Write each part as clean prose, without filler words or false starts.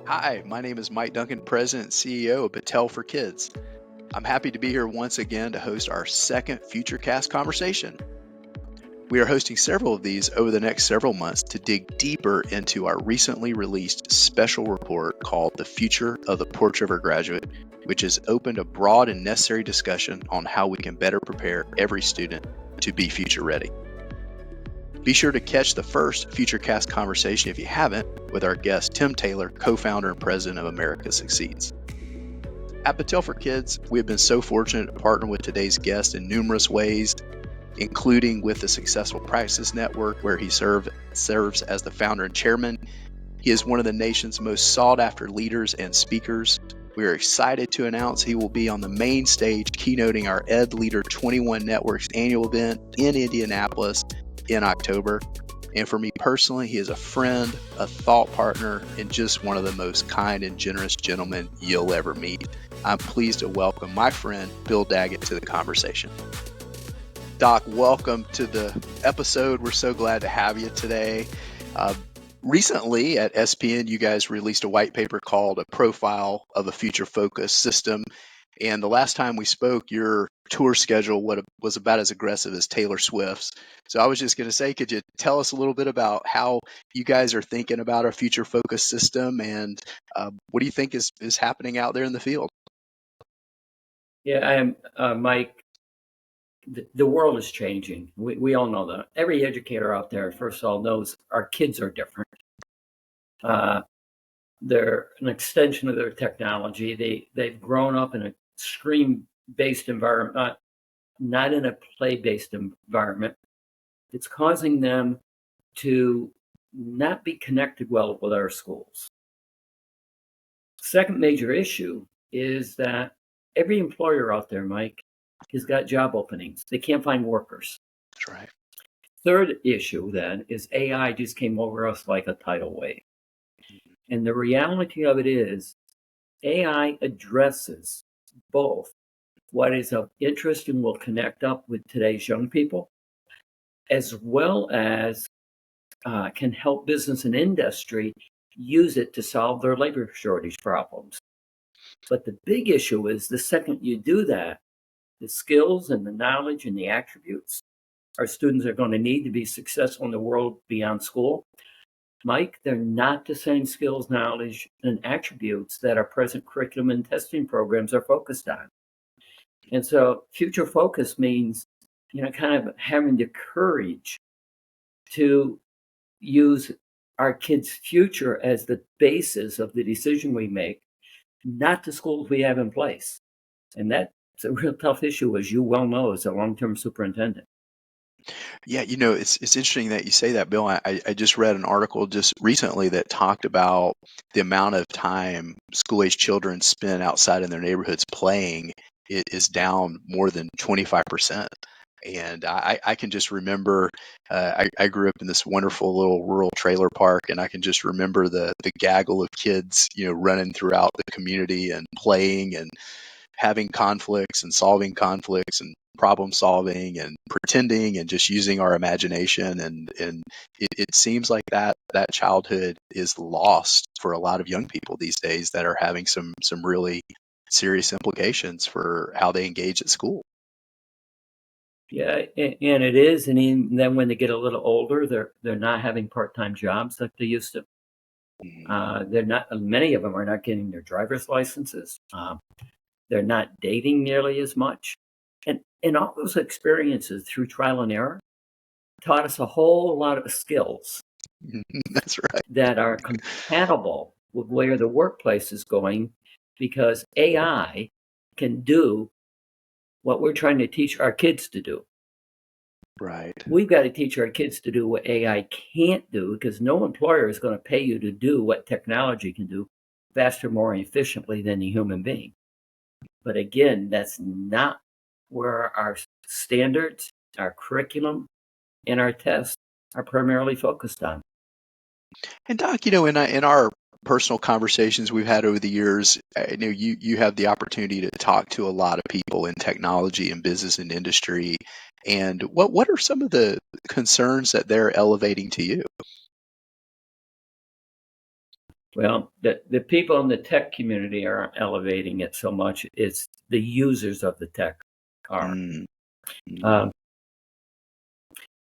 Hi, my name is Mike Duncan, President and CEO of Battelle for Kids. I'm happy to be here once again to host our second Futurecast conversation. We are hosting several of these over the next several months to dig deeper into our recently released special report called The Future of the Porch River Graduate, which has opened a broad and necessary discussion on how we can better prepare every student to be future ready. Be sure to catch the first Futurecast conversation if you haven't with our guest Tim Taylor, co-founder and president of America Succeeds. At Battelle for Kids, we have been so fortunate to partner with today's guest in numerous ways, including with the Successful Practices Network, where he serves as the founder and chairman. He is one of the nation's most sought-after leaders and speakers. We are excited to announce he will be on the main stage keynoting our Ed Leader 21 Network's annual event in Indianapolis in October. And for me personally, he is a friend, a thought partner, and just one of the most kind and generous gentlemen you'll ever meet. I'm pleased to welcome my friend, Bill Daggett, to the conversation. Doc, welcome to the episode. We're so glad to have you today. Recently at SPN, you guys released a white paper called A Profile of a Future Focus System. And the last time we spoke, your tour schedule was about as aggressive as Taylor Swift's. So I was just going to say, could you tell us a little bit about how you guys are thinking about a future focus system, and what do you think is happening out there in the field? Yeah, I am, Mike. The world is changing. We all know that. Every educator out there, first of all, knows our kids are different. They're an extension of their technology. They've grown up in a screen-based environment, not in a play-based environment. It's causing them to not be connected well with our schools. Second major issue is that every employer out there, Mike, has got job openings. They can't find workers. That's right. Third issue then is AI just came over us like a tidal wave. And the reality of it is AI addresses both what is of interest and will connect up with today's young people, as well as can help business and industry use it to solve their labor shortage problems. But the big issue is the second you do that, the skills and the knowledge and the attributes our students are going to need to be successful in the world beyond school, Mike, they're not the same skills, knowledge, and attributes that our present curriculum and testing programs are focused on. And so future focus means, kind of having the courage to use our kids' future as the basis of the decision we make, not the schools we have in place. And that's a real tough issue, as you well know, as a long-term superintendent. Yeah, it's interesting that you say that, Bill. I just read an article just recently that talked about the amount of time school-age children spend outside in their neighborhoods playing. It is down more than 25%. And I can just remember, I grew up in this wonderful little rural trailer park, and I can just remember the gaggle of kids, running throughout the community and playing and having conflicts and solving conflicts and problem solving and pretending and just using our imagination. And it seems like that childhood is lost for a lot of young people these days that are having some really serious implications for how they engage at school. Yeah, and it is. And even then when they get a little older, they're not having part-time jobs like they used to. They're not. Many of them are not getting their driver's licenses. They're not dating nearly as much. And all those experiences through trial and error taught us a whole lot of skills. That's right. That are compatible with where the workplace is going, because AI can do what we're trying to teach our kids to do. Right. We've got to teach our kids to do what AI can't do, because no employer is going to pay you to do what technology can do faster, more efficiently than a human being. But again, that's not where our standards, our curriculum, and our tests are primarily focused on. And Doc, in our personal conversations we've had over the years, I know you have the opportunity to talk to a lot of people in technology and business and industry. And what are some of the concerns that they're elevating to you? Well, the people in the tech community aren't elevating it so much. It's the users of the tech are. Mm, mm, Um,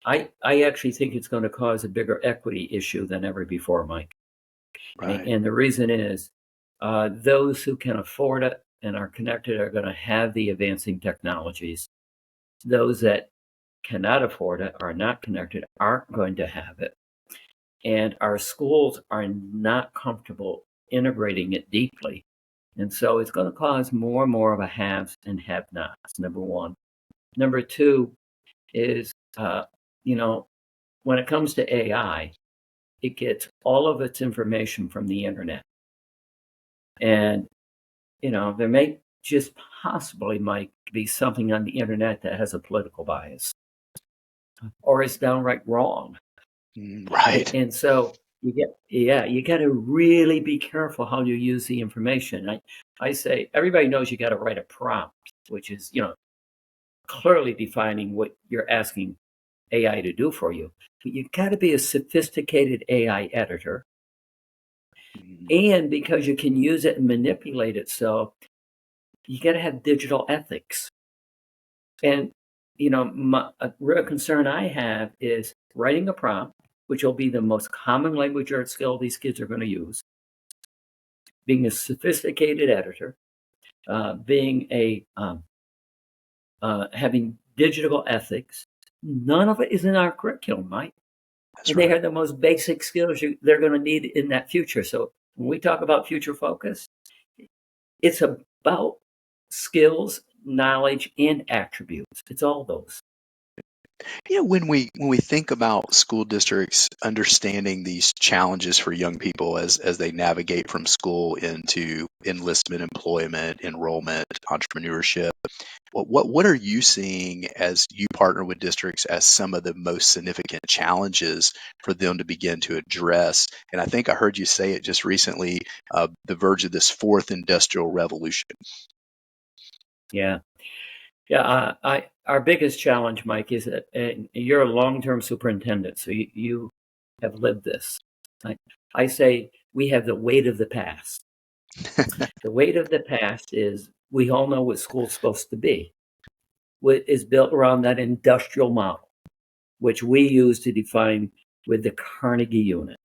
I actually think it's going to cause a bigger equity issue than ever before, Mike. right. And the reason is those who can afford it and are connected are going to have the advancing technologies. Those that cannot afford it, are not connected, aren't going to have it. And our schools are not comfortable integrating it deeply. And so it's going to cause more and more of a haves and have nots, number one. Number two is, you know, when it comes to AI, it gets all of its information from the internet. And, there may just possibly might be something on the internet that has a political bias or is downright wrong. Right. And so you got to really be careful how you use the information. I say everybody knows you got to write a prompt, which is, clearly defining what you're asking AI to do for you. But you got to be a sophisticated AI editor. Mm, And because you can use it and manipulate it, so you got to have digital ethics. And, a real concern I have is writing a prompt, which will be the most common language art skill these kids are going to use, being a sophisticated editor, being having digital ethics. None of it is in our curriculum, Mike. that's And they right. are the most basic skills they're going to need in that future. So when we talk about future focus, it's about skills, knowledge, and attributes. It's all those. When we think about school districts understanding these challenges for young people as they navigate from school into enlistment, employment, enrollment, entrepreneurship, what are you seeing as you partner with districts as some of the most significant challenges for them to begin to address? And I think I heard you say it just recently, the verge of this fourth industrial revolution. Yeah. Yeah. Our biggest challenge, Mike, is that you're a long term superintendent. So you have lived this. I, I say we have the weight of the past. The weight of the past is we all know what school's supposed to be. What is built around that industrial model, which we use to define with the Carnegie unit.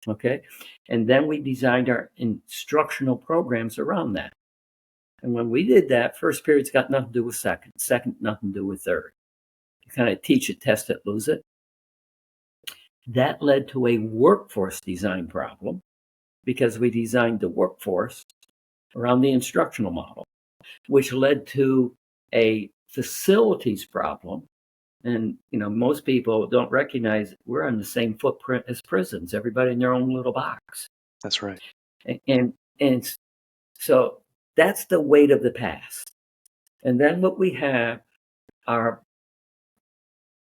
Okay. And then we designed our instructional programs around that. And when we did that, first period's got nothing to do with second, nothing to do with third. You kind of teach it, test it, lose it. That led to a workforce design problem because we designed the workforce around the instructional model, which led to a facilities problem. And most people don't recognize we're on the same footprint as prisons, everybody in their own little box. That's right. And so that's the weight of the past. And then what we have are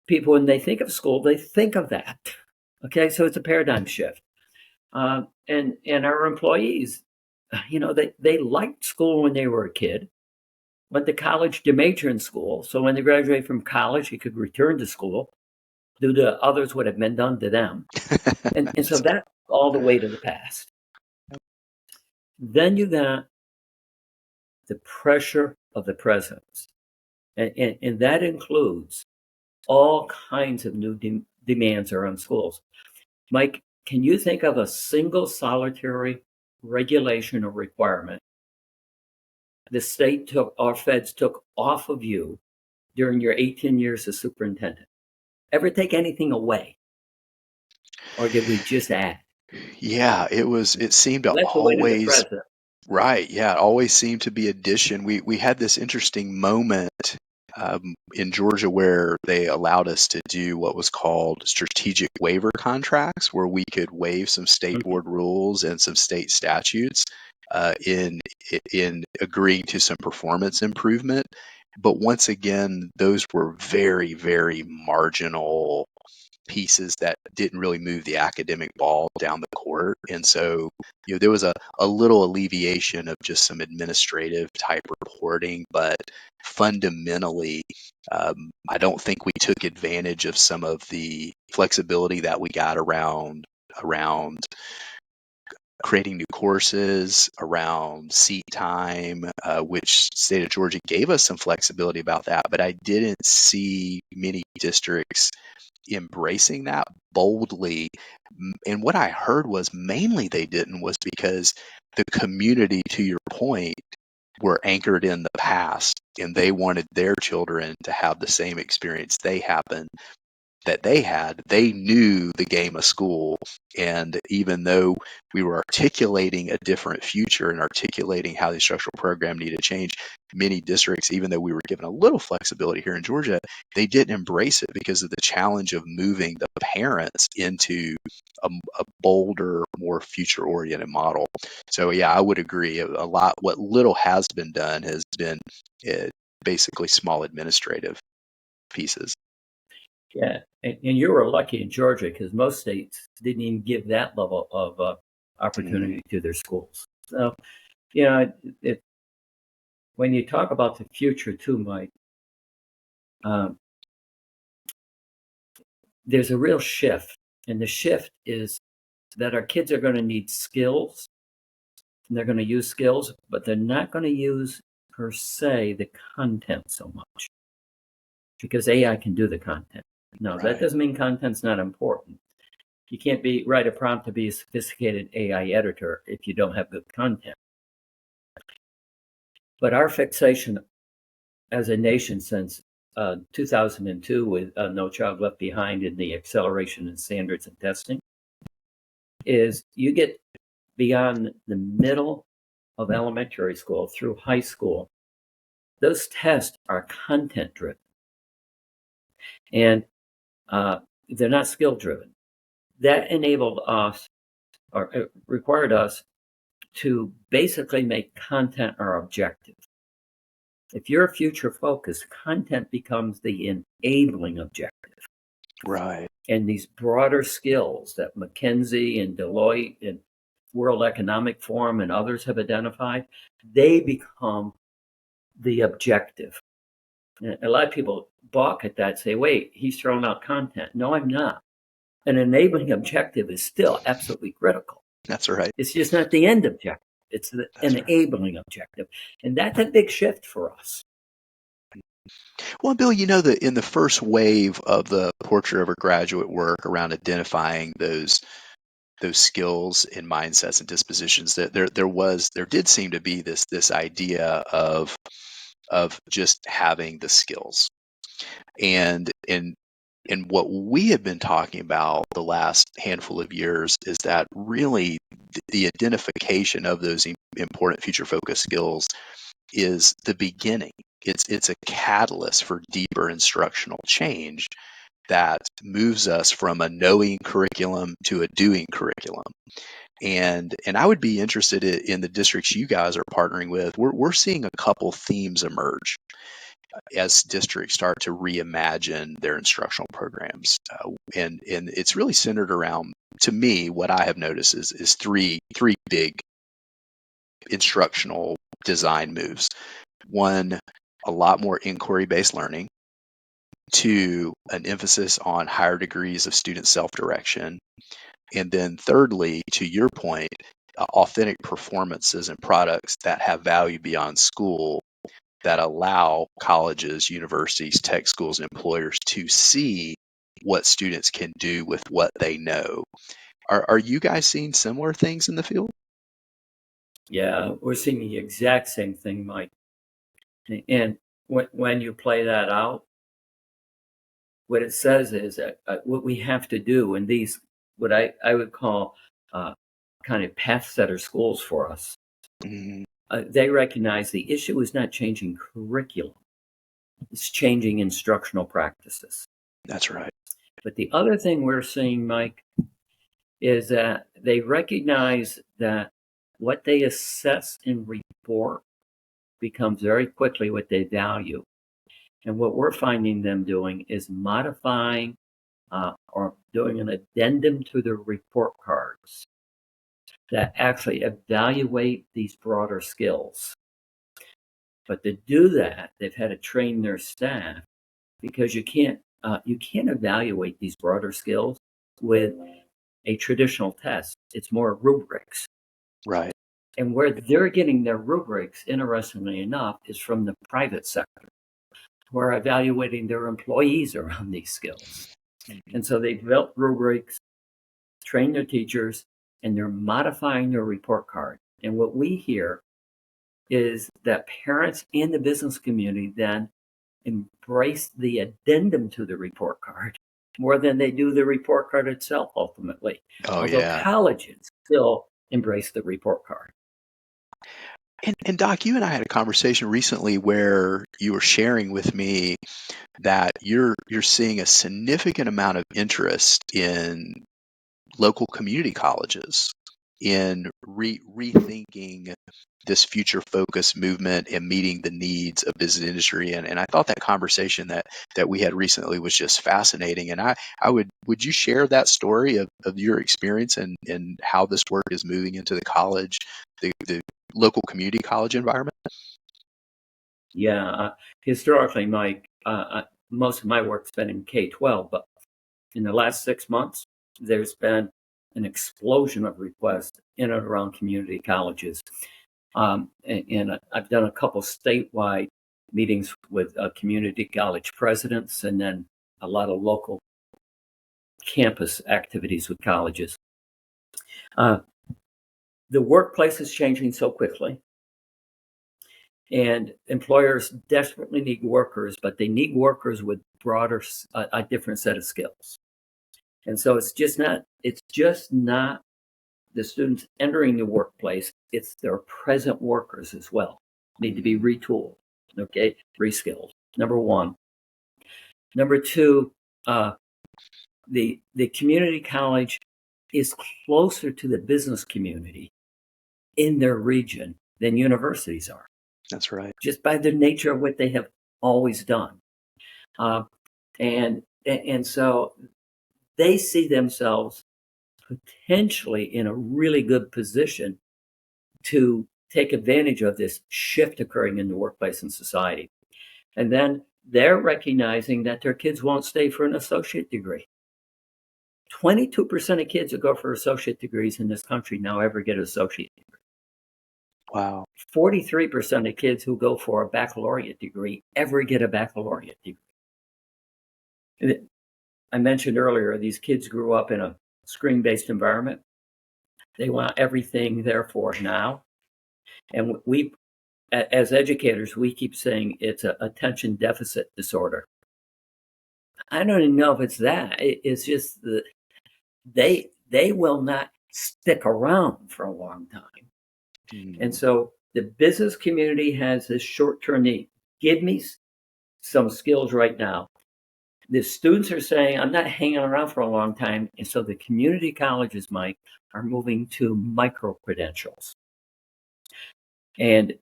people, when they think of school, they think of that. Okay, so it's a paradigm shift. And our employees, they liked school when they were a kid, went to college to major in school. So when they graduate from college, they could return to school, do to others what had been done to them. And so that's all the weight of the past. Then you got the pressure of the present. And that includes all kinds of new demands are on schools. Mike, can you think of a single solitary regulation or requirement the state took or feds took off of you during your 18 years as superintendent? Ever take anything away? Or did we just add? Yeah, it seemed to Well, that's the weight of the always. present. Right. Yeah. It always seemed to be addition. We had this interesting moment in Georgia where they allowed us to do what was called strategic waiver contracts, where we could waive some state Mhm. board rules and some state statutes in agreeing to some performance improvement. But once again, those were very, very marginal pieces that didn't really move the academic ball down the court. And so, there was a little alleviation of just some administrative type reporting, but fundamentally, I don't think we took advantage of some of the flexibility that we got around creating new courses around seat time, which state of Georgia gave us some flexibility about that, but I didn't see many districts embracing that boldly. And what I heard was mainly they didn't was because the community, to your point, were anchored in the past and they wanted their children to have the same experience they had. They knew the game of school. And even though we were articulating a different future and articulating how the instructional program needed to change, many districts, even though we were given a little flexibility here in Georgia, they didn't embrace it because of the challenge of moving the parents into a bolder, more future oriented model. So, yeah, I would agree. A lot, what little has been done has been basically small administrative pieces. Yeah, and you were lucky in Georgia because most states didn't even give that level of opportunity to their schools. So, you know, when you talk about the future too, Mike, there's a real shift, and the shift is that our kids are going to need skills, and they're going to use skills, but they're not going to use per se the content so much because AI can do the content. No, Right. that doesn't mean content's not important. You can't write a prompt to be a sophisticated AI editor if you don't have good content. But our fixation as a nation since 2002 with No Child Left Behind in the acceleration in standards and testing is you get beyond the middle of elementary school through high school, those tests are content driven. And they're not skill driven. That enabled us, or it required us, to basically make content our objective. If you're future focused, content becomes the enabling objective. Right. And these broader skills that McKinsey and Deloitte and World Economic Forum and others have identified, they become the objective. And a lot of people balk at that, say, wait, he's throwing out content. No, I'm not. An enabling objective is still absolutely critical. That's right. It's just not the end objective. It's the enabling objective. And that's a big shift for us. Well, Bill, that in the first wave of the portrait over graduate work around identifying those skills and mindsets and dispositions, that there did seem to be this idea of just having the skills. And what we have been talking about the last handful of years is that really the identification of those important future focused skills is the beginning. It's a catalyst for deeper instructional change that moves us from a knowing curriculum to a doing curriculum. And I would be interested in the districts you guys are partnering with. We're seeing a couple themes emerge as districts start to reimagine their instructional programs, and it's really centered around, to me, what I have noticed is three big instructional design moves. One, a lot more inquiry-based learning. Two, an emphasis on higher degrees of student self-direction. And then thirdly, to your point, authentic performances and products that have value beyond school, that allow colleges, universities, tech schools, and employers to see what students can do with what they know. Are you guys seeing similar things in the field? Yeah, we're seeing the exact same thing, Mike. And when you play that out, what it says is that what we have to do in these, what I would call kind of path setter schools for us, they recognize the issue is not changing curriculum, it's changing instructional practices. That's right. But the other thing we're seeing, Mike, is that they recognize that what they assess and report becomes very quickly what they value. And what we're finding them doing is modifying or doing an addendum to the report cards that actually evaluate these broader skills. But to do that, they've had to train their staff because you can't evaluate these broader skills with a traditional test. It's more rubrics. Right. And where they're getting their rubrics, interestingly enough, is from the private sector, who are evaluating their employees around these skills. And so they develop rubrics, train their teachers, and they're modifying their report card. And what we hear is that parents and the business community then embrace the addendum to the report card more than they do the report card itself ultimately. Oh, Although yeah. colleges still embrace the report card. And Doc, you and I had a conversation recently where you were sharing with me that you're seeing a significant amount of interest in local community colleges in rethinking this future focus movement and meeting the needs of business industry. And I thought that conversation that we had recently was just fascinating. And would you share that story of your experience and how this work is moving into the college, the local community college environment? Yeah, historically, Mike, most of my work's been in K-12, but in the last 6 months, there's been an explosion of requests in and around community colleges. And I've done a couple statewide meetings with community college presidents and then a lot of local campus activities with colleges. The workplace is changing so quickly, and employers desperately need workers, but they need workers with a different set of skills. And so it's just not the students entering the workplace, it's their present workers as well. Need to be retooled, okay, reskilled. Number one. Number two, the community college is closer to the business community in their region than universities are. That's right. Just by the nature of what they have always done. And so they see themselves potentially in a really good position to take advantage of this shift occurring in the workplace and society. And then they're recognizing that their kids won't stay for an associate degree. 22% of kids who go for associate degrees in this country now ever get an associate degree. Wow. 43% of kids who go for a baccalaureate degree ever get a baccalaureate degree. I mentioned earlier, these kids grew up in a screen-based environment. They want everything, therefore, now. And we, as educators, we keep saying it's an attention deficit disorder. I don't even know if it's that. It's just that they will not stick around for a long time. And so the business community has this short-term need. Give me some skills right now. The students are saying, I'm not hanging around for a long time. And so the community colleges, Mike, are moving to micro-credentials. And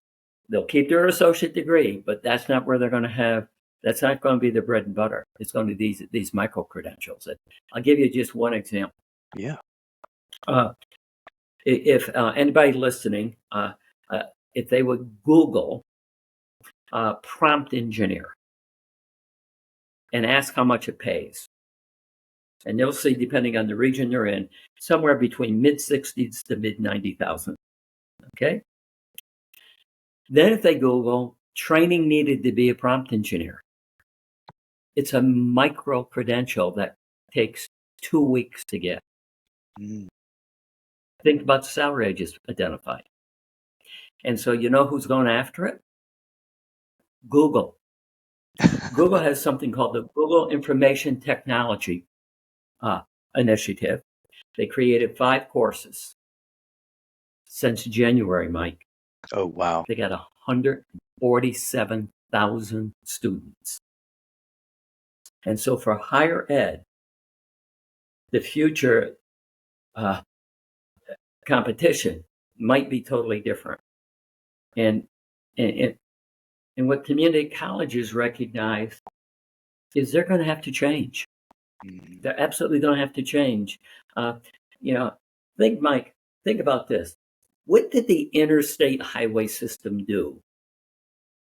they'll keep their associate degree, but that's not where they're going to have, that's not going to be their bread and butter. It's going to be these micro-credentials. I'll give you just one example. Yeah. If anybody listening, if they would Google prompt engineer and ask how much it pays, and they'll see, depending on the region they're in, somewhere between mid-60s to mid-90,000. Okay? Then if they Google training needed to be a prompt engineer, it's a micro credential that takes 2 weeks to get. Think about the salary I just identified. And so you know who's going after it? Google. Google has something called the Google Information Technology Initiative. They created 5 courses since January, Mike. Oh, wow. They got 147,000 students. And so for higher ed, the future competition might be totally different. And what community colleges recognize is they're going to have to change. They're absolutely going to have to change. Mike, think about this. What did the interstate highway system do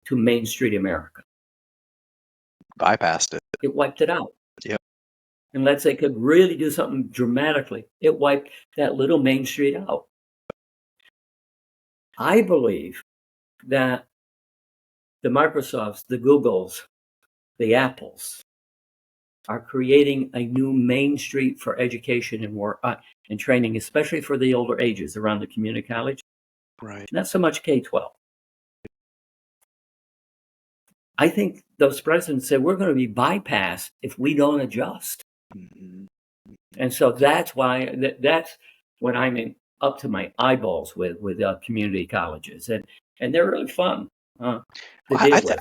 to Main Street America? Bypassed it. It wiped it out. Yep. Unless they could really do something dramatically, it wiped that little Main Street out. I believe that the Microsofts, the Googles, the Apples are creating a new main street for education and work and training, especially for the older ages around the community college. Right. Not so much K-12. I think those presidents said we're going to be bypassed if we don't adjust. Mm-hmm. And so that's why that's what I'm up to my eyeballs with community colleges, and they're really fun to Well, deal with.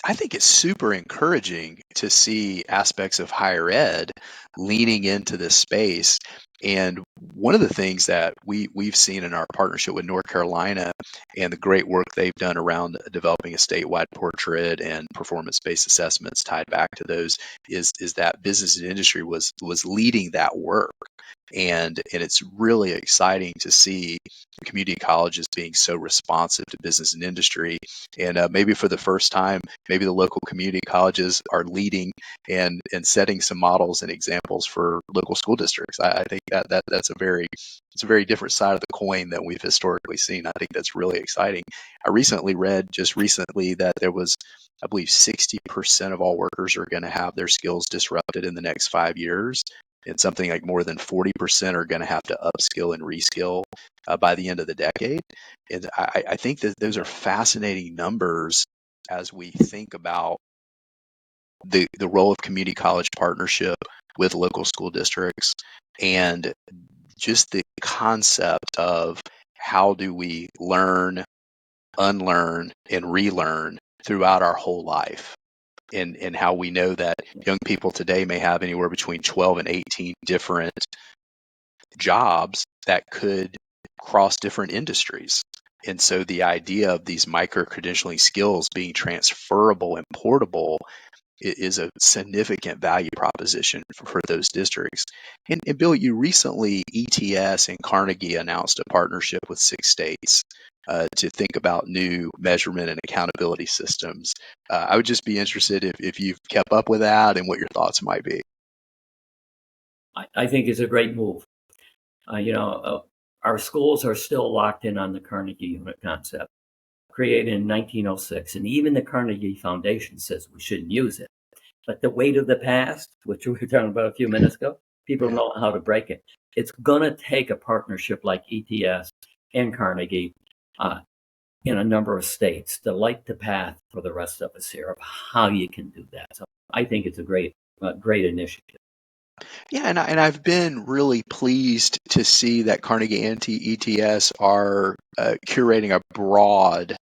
I think it's super encouraging to see aspects of higher ed leaning into this space. And one of the things that we've seen in our partnership with North Carolina and the great work they've done around developing a statewide portrait and performance-based assessments tied back to those is that business and industry was leading that work. And it's really exciting to see community colleges being so responsive to business and industry. And maybe for the first time, maybe the local community colleges are leading and setting some models and examples for local school districts. I think that's it's a very different side of the coin than we've historically seen. I think that's really exciting. I read just recently that there was, I believe, 60% of all workers are going to have their skills disrupted in the next 5 years. And something like more than 40% are going to have to upskill and reskill by the end of the decade. And I think that those are fascinating numbers as we think about the role of community college partnership with local school districts and just the concept of how do we learn, unlearn, and relearn throughout our whole life. And how we know that young people today may have anywhere between 12 and 18 different jobs that could cross different industries. And so the idea of these micro credentialing skills being transferable and portable is a significant value proposition for those districts. And Bill, you recently, ETS and Carnegie announced a partnership with 6 states to think about new measurement and accountability systems. I would just be interested if you've kept up with that and what your thoughts might be. I think it's a great move. Our schools are still locked in on the Carnegie unit concept, created in 1906, and even the Carnegie Foundation says we shouldn't use it. But the weight of the past, which we were talking about a few minutes ago, people Yeah. know how to break it. It's going to take a partnership like ETS and Carnegie in a number of states to light the path for the rest of us here of how you can do that. So I think it's a great initiative. Yeah, and I've been really pleased to see that Carnegie and ETS are curating a broad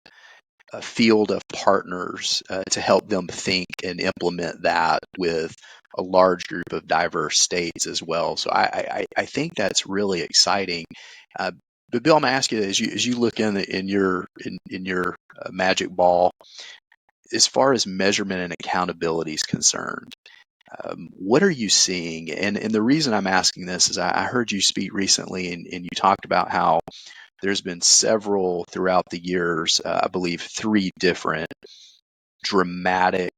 field of partners to help them think and implement that with a large group of diverse states as well. So I think that's really exciting. But Bill, I'm gonna ask you, as you look in your magic ball, as far as measurement and accountability is concerned, what are you seeing? And the reason I'm asking this is I heard you speak recently, and you talked about how there's been several throughout the years, I believe 3 different dramatic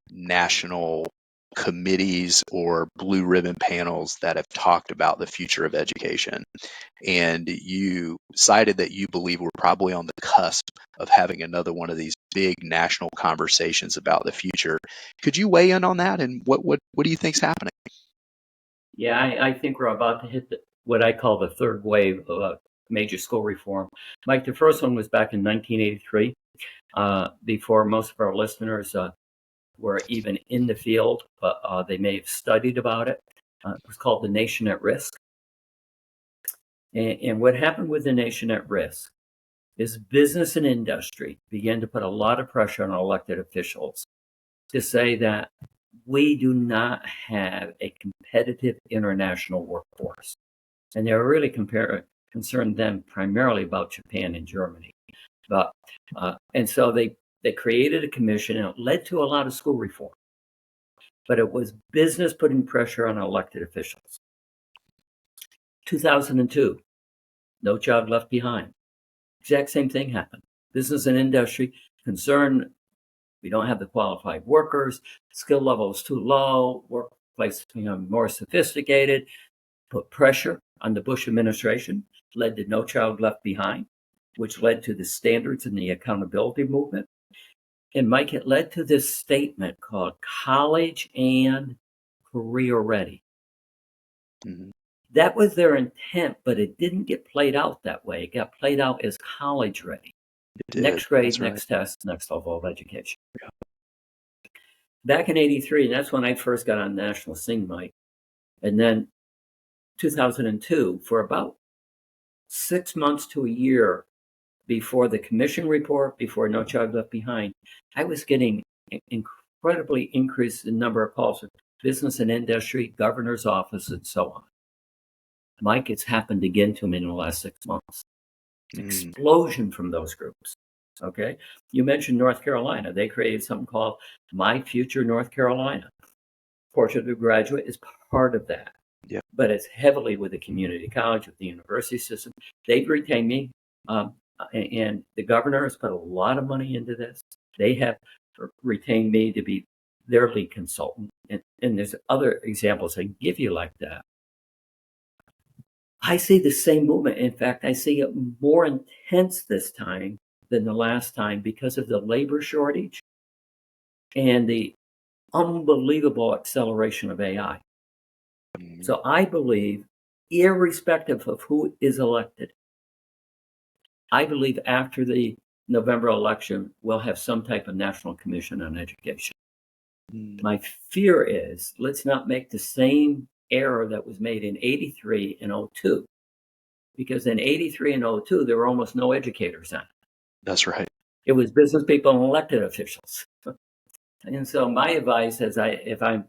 national committees or blue ribbon panels that have talked about the future of education. And you cited that you believe we're probably on the cusp of having another one of these big national conversations about the future. Could you weigh in on that? And what do you think's happening? Yeah, I think we're about to hit what I call the third wave of major school reform. Mike, the first one was back in 1983, before most of our listeners were even in the field, but they may have studied about it. It was called The Nation at Risk. And what happened with The Nation at Risk is business and industry began to put a lot of pressure on elected officials to say that we do not have a competitive international workforce. And they were really concerned then primarily about Japan and Germany. And so they created a commission, and it led to a lot of school reform. But it was business putting pressure on elected officials. 2002, No Child Left Behind. Exact same thing happened. Business and industry concerned we don't have the qualified workers, skill level is too low, workplace more sophisticated, put pressure on the Bush administration, led to No Child Left Behind. which led to the standards and the accountability movement. And Mike, it led to this statement called college and career ready. Mhm. That was their intent, but it didn't get played out that way. It got played out as college ready. It did. Next grade, That's right. next test, next level of education. Yeah. Back in '83, and that's when I first got on national scene, Mike. And then 2002, for about 6 months to a year before the commission report, before No Child Left Behind, I was getting incredibly increased in number of calls with business and industry, governor's office, and so on. Mike, it's happened again to me in the last 6 months. Explosion from those groups. Okay. You mentioned North Carolina. They created something called My Future North Carolina. Portrait of the Graduate is part of that. Yep. But it's heavily with the community college, with the university system. They've retained me. And the governor has put a lot of money into this. They have retained me to be their lead consultant. And there's other examples I can give you like that. I see the same movement. In fact, I see it more intense this time than the last time because of the labor shortage and the unbelievable acceleration of AI. So I believe, irrespective of who is elected, I believe after the November election, we'll have some type of national commission on education. My fear is, let's not make the same error that was made in '83 and '02. Because in '83 and '02, there were almost no educators on it. That's right. It was business people and elected officials. And so my advice is, if I'm,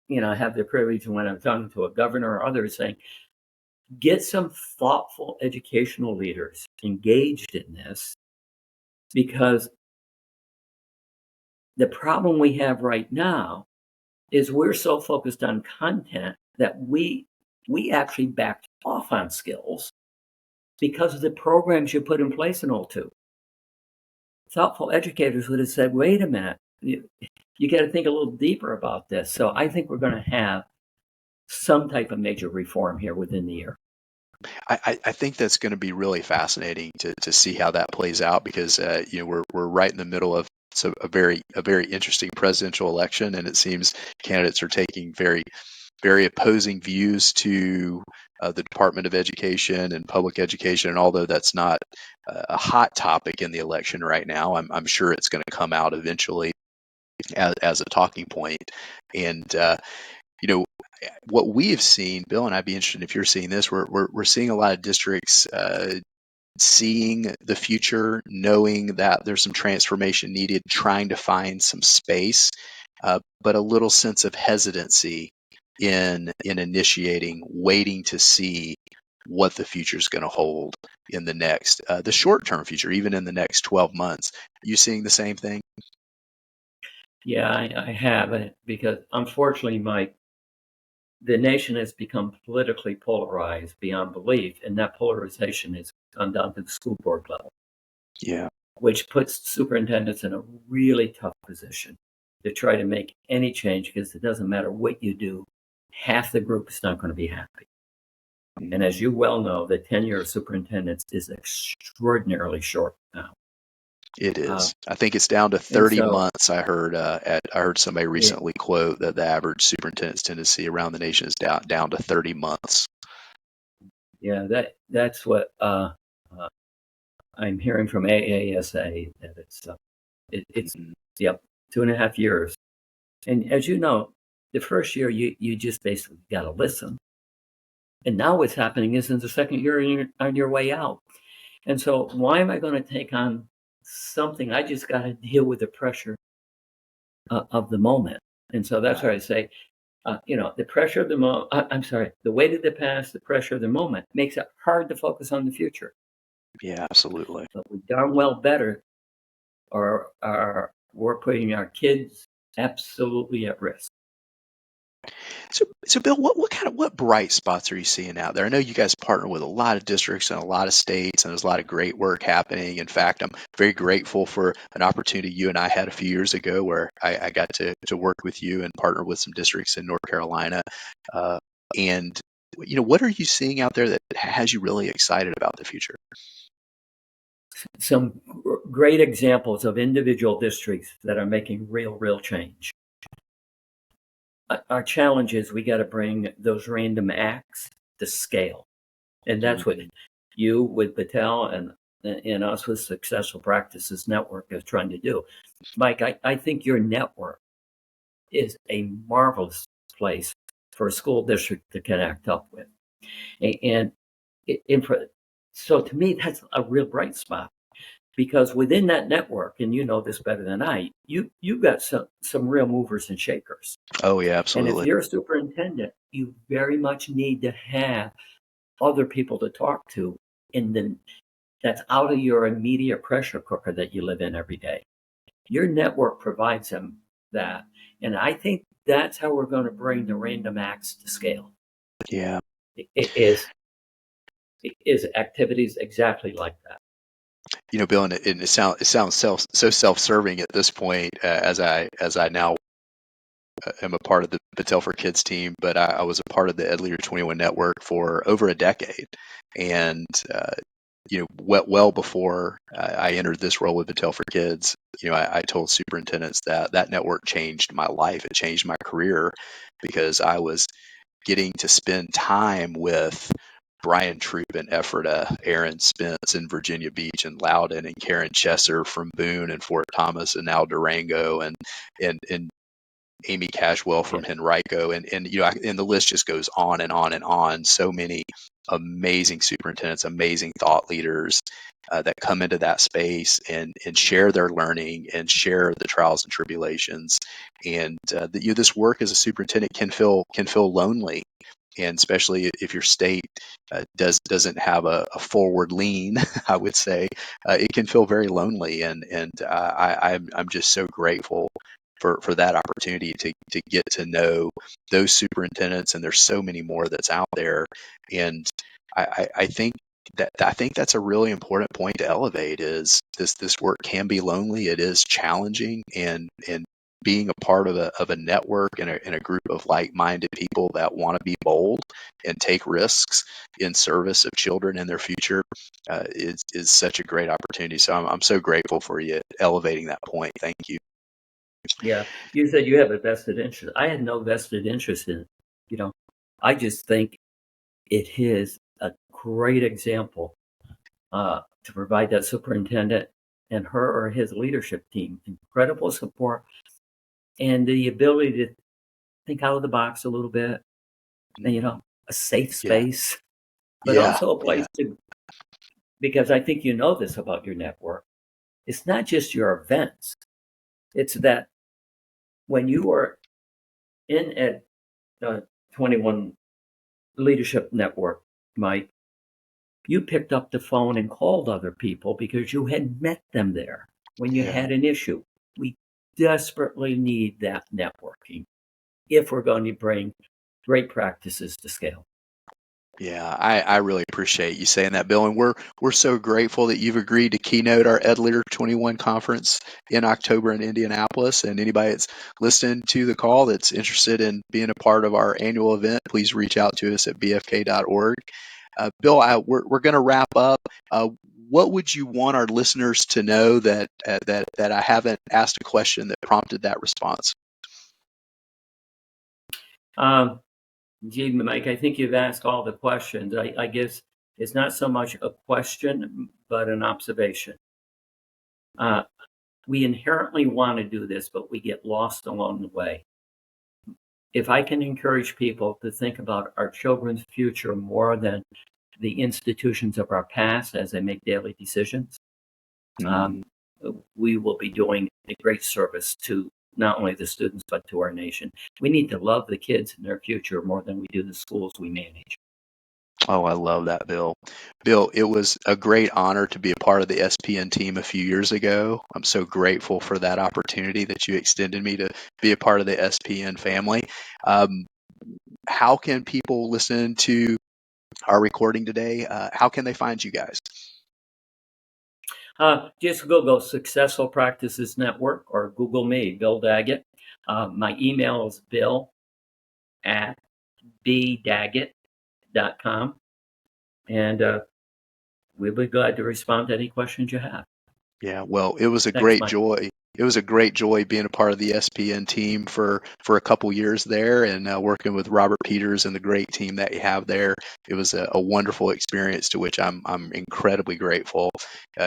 have the privilege when I'm talking to a governor or others, saying, get some thoughtful educational leaders engaged in this, because the problem we have right now is we're so focused on content that we actually backed off on skills because of the programs you put in place in '02. Thoughtful educators would have said, wait a minute, you got to think a little deeper about this. So I think we're going to have some type of major reform here within the year. I think that's going to be really fascinating to see how that plays out, because we're right in the middle of a very interesting presidential election, and it seems candidates are taking very opposing views to the Department of Education and public education. And although that's not a hot topic in the election right now, I'm sure it's going to come out eventually as a talking point. And what we have seen, Bill, and I'd be interested if you're seeing this. We're seeing a lot of districts seeing the future, knowing that there's some transformation needed, trying to find some space, but a little sense of hesitancy in initiating, waiting to see what the future is going to hold in the short-term future, even in the next 12 months. Are you seeing the same thing? Yeah, I have, because unfortunately, Mike, the nation has become politically polarized beyond belief, and that polarization has gone down to the school board level. Yeah. Which puts superintendents in a really tough position to try to make any change, because it doesn't matter what you do, half the group is not going to be happy. And as you well know, the tenure of superintendents is extraordinarily short now. It is. I think it's down to 30 so- months. I heard somebody recently quote that the average superintendent's tendency around the nation is down to 30 months. Yeah, that's what I'm hearing from AASA, that it's 2.5 years. And as you know, the first year you just basically got to listen. And now what's happening is in the second year you're on your way out. And so why am I going to take on something? I just got to deal with the pressure of the moment. And so that's why I say, the pressure of the moment, the weight of the past, the pressure of the moment makes it hard to focus on the future. Yeah, absolutely. But we darn well better, or we're putting our kids absolutely at risk. So Bill, what bright spots are you seeing out there? I know you guys partner with a lot of districts and a lot of states, and there's a lot of great work happening. In fact, I'm very grateful for an opportunity you and I had a few years ago where I got to work with you and partner with some districts in North Carolina. And what are you seeing out there that has you really excited about the future? some great examples of individual districts that are making real change. Our challenge is we got to bring those random acts to scale. And that's what you with Battelle and us with Successful Practices Network is trying to do. Mike, I think your network is a marvelous place for a school district to connect up with. And so to me, that's a real bright spot. Because within that network, and you know this better than I, you've got some real movers and shakers. Oh, yeah, And absolutely. if you're a superintendent, you very much need to have other people to talk to that's out of your immediate pressure cooker that you live in every day. Your network provides them that. And I think that's how we're going to bring the random acts to scale. Yeah. It is activities exactly like that. You know, Bill, and it sounds so self-serving at this point, as I now am a part of the Battelle for Kids team, but I was a part of the Ed Leader 21 network for over a decade, and you know, well before I entered this role with Battelle for Kids, you know, I told superintendents that network changed my life. It changed my career because I was getting to spend time with Brian Troop in Ephrata, Aaron Spence in Virginia Beach and Loudon, and Karen Chesser from Boone and Fort Thomas, and now Durango, and Amy Cashwell from Henrico, and you know, and the list just goes on and on and on. So many amazing superintendents, amazing thought leaders that come into that space and share their learning and share the trials and tribulations. And you know, this work as a superintendent can feel lonely, and especially if your state doesn't have a forward lean, I would say it can feel very lonely. And I'm just so grateful for that opportunity to get to know those superintendents, and there's so many more that's out there. And I think that's a really important point to elevate, is this work can be lonely, it is challenging, and being a part of a network and a group of like-minded people that want to be bold and take risks in service of children and their future is such a great opportunity. So I'm so grateful for you elevating that point. Thank you. Yeah, you said you have a vested interest. I had no vested interest in it. You know, I just think it is a great example to provide that superintendent and her or his leadership team incredible support and the ability to think out of the box a little bit. And, you know, a safe space, but also a place to, because I think you know this about your network. It's not just your events. It's that when you are in Ed 21 Leadership Network, Mike, you picked up the phone and called other people because you had met them there when you had an issue. We desperately need that networking if we're going to bring great practices to scale. Yeah, I really appreciate you saying that, Bill. And we're so grateful that you've agreed to keynote our Ed Leader 21 conference in October in Indianapolis. And anybody that's listening to the call that's interested in being a part of our annual event, please reach out to us at bfk.org. Bill, we're going to wrap up. What would you want our listeners to know that I haven't asked a question that prompted that response? Gee, Mike, I think you've asked all the questions. I guess it's not so much a question, but an observation. We inherently want to do this, but we get lost along the way. If I can encourage people to think about our children's future more than the institutions of our past as they make daily decisions, we will be doing a great service to not only the students, but to our nation. We need to love the kids and their future more than we do the schools we manage. Oh, I love that, Bill. Bill, it was a great honor to be a part of the SPN team a few years ago. I'm so grateful for that opportunity that you extended me to be a part of the SPN family. How can people listen to our recording today? How can they find you guys? Just Google Successful Practices Network or Google me, Bill Daggett. My email is bill@bdaggett.com. And we'll be glad to respond to any questions you have. Yeah, well, it was a Thanks, great Mike. joy. It was a great joy being a part of the SPN team for a couple years there, and working with Robert Peters and the great team that you have there. It was a wonderful experience to which I'm incredibly grateful.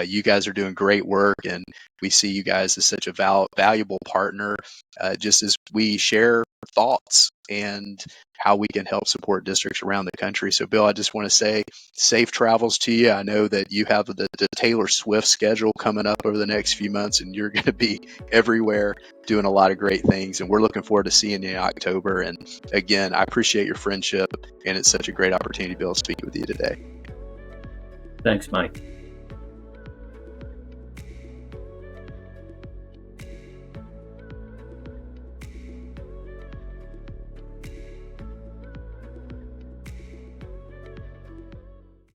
You guys are doing great work, and we see you guys as such a valuable partner, just as we share thoughts and how we can help support districts around the country. So, Bill, I just want to say safe travels to you. I know that you have the Taylor Swift schedule coming up over the next few months, and you're going to be everywhere doing a lot of great things. And we're looking forward to seeing you in October. And again, I appreciate your friendship, and it's such a great opportunity to be able to speak with you today. Thanks, Mike.